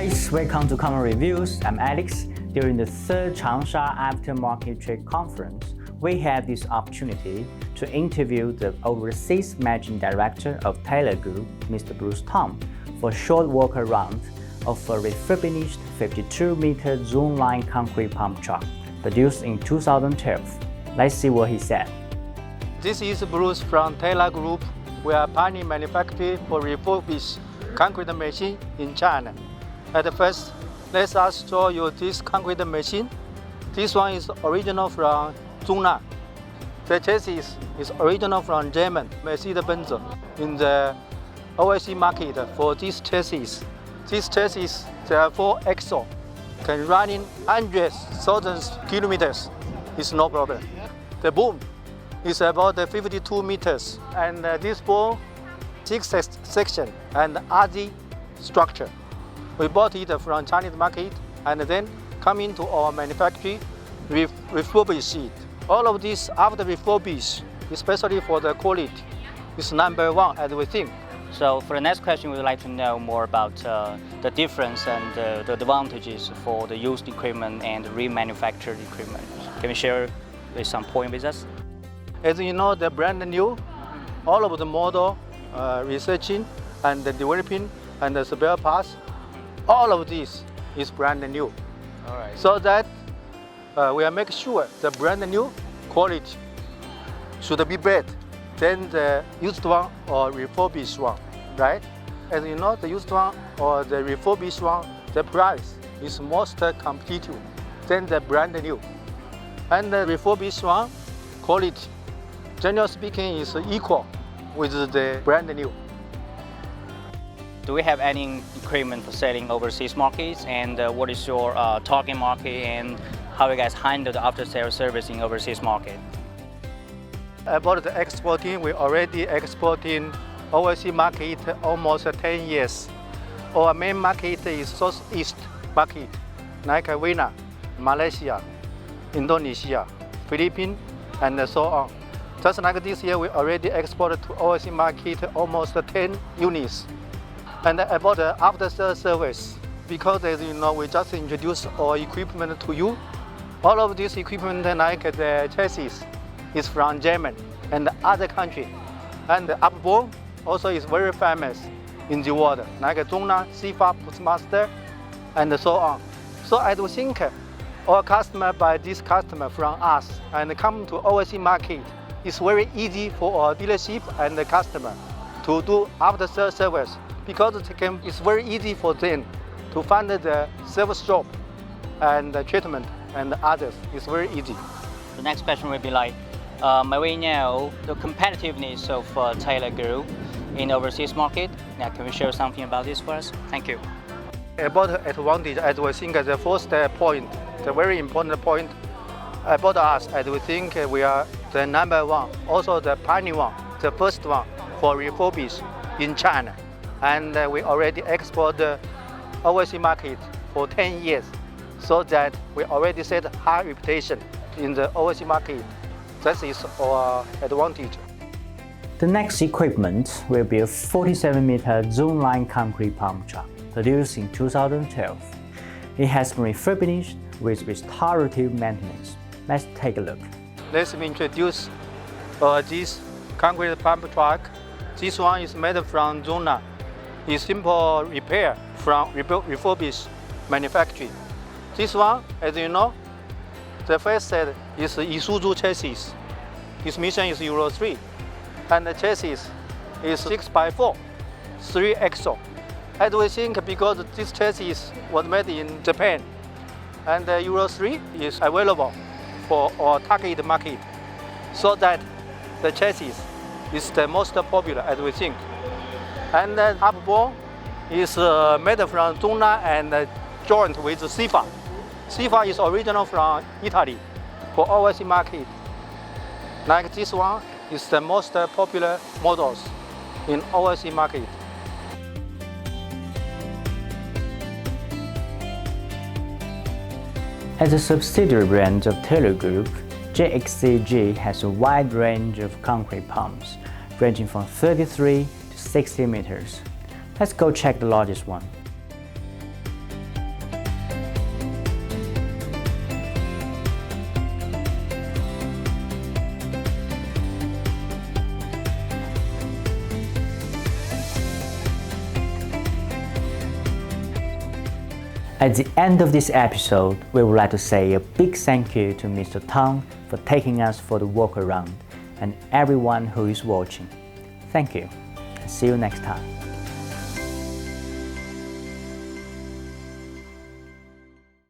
guys, welcome to Common Reviews. I'm Alex. During the third Changsha Aftermarket Trade Conference, we had this opportunity to interview the overseas managing director of Taylor Group, Mr. Bruce Tom, for a short walk around of a refurbished 52-meter Zoomlion concrete pump truck produced in 2012. Let's see what he said. This is Bruce from Taylor Group. We are pioneer manufacturer for refurbished concrete machine in China. At first, let us show you this concrete machine. This one is original from Zhongnan. The chassis is original from German, Mercedes-Benz. In the overseas market for this chassis, there are 4 axles, can run in hundreds, thousands kilometers. It's no problem. The boom is about 52 meters, and this boom 6 section and RZ structure. We bought it from Chinese market and then come into our manufacturing, refurbish it. All of this after refurbish, especially for the quality, is #1 as we think. So for the next question, we would like to know more about the difference and the advantages for the used equipment and remanufactured equipment. Can you share some point with us? As you know, the brand new, all of the model researching and developing and the spare parts, all of this is brand new. All right. So that we are making sure the brand new quality should be better than the used one or refurbished one, right? As you know, the used one or the refurbished one, the price is most competitive than the brand new. And the refurbished one, quality, generally speaking, is equal with the brand new. Do we have any equipment for selling overseas markets, and what is your target market, and how you guys handle the after-sales service in overseas market? About the exporting, we already exporting overseas market almost 10 years. Our main market is Southeast market, like Vietnam, Malaysia, Indonesia, Philippines, and so on. Just like this year, we already exported to overseas market almost 10 units. And about the after-sales service, because as you know, we just introduced our equipment to you. All of this equipment, like the chassis, is from Germany and other countries. And the upboard also is very famous in the world, like Zhongnan, Sifa, Bushmaster, and so on. So I do think our customer buy this customer from us and come to overseas market. It's very easy for our dealership and the customer to do after-sales service, because it's very easy for them to find the service shop and the treatment and others. It's very easy. The next question will be like, may we know the competitiveness of Taylor Group in overseas market? Now, can we share something about this for us? Thank you. About the advantage, as we think the first point, the very important point about us, as we think we are the #1, also the pioneer one, the first one for refurbish in China. And we already export the overseas market for 10 years, so that we already set high reputation in the overseas market. That is our advantage. The next equipment will be a 47-meter Zoomlion concrete pump truck produced in 2012. It has been refurbished with restorative maintenance. Let's take a look. Let's introduce this concrete pump truck. This one is made from Zhongnan. It's simple repair from refurbished manufacturing. This one, as you know, the first set is Isuzu chassis. Its mission is Euro 3. And the chassis is 6x4, 3 axle. As we think, because this chassis was made in Japan, and the Euro 3 is available for our target market, so that the chassis is the most popular, as we think. And the upboard is made from Zhongnan and joined with Sifa. Sifa is original from Italy for overseas market. Like this one is the most popular models in overseas market. As a subsidiary brand of Taylor Group, JXCG has a wide range of concrete pumps, ranging from 33 to 60 meters. Let's go check the largest one. At the end of this episode, we would like to say a big thank you to Mr. Tang for taking us for the walk around and everyone who is watching. Thank you, and see you next time.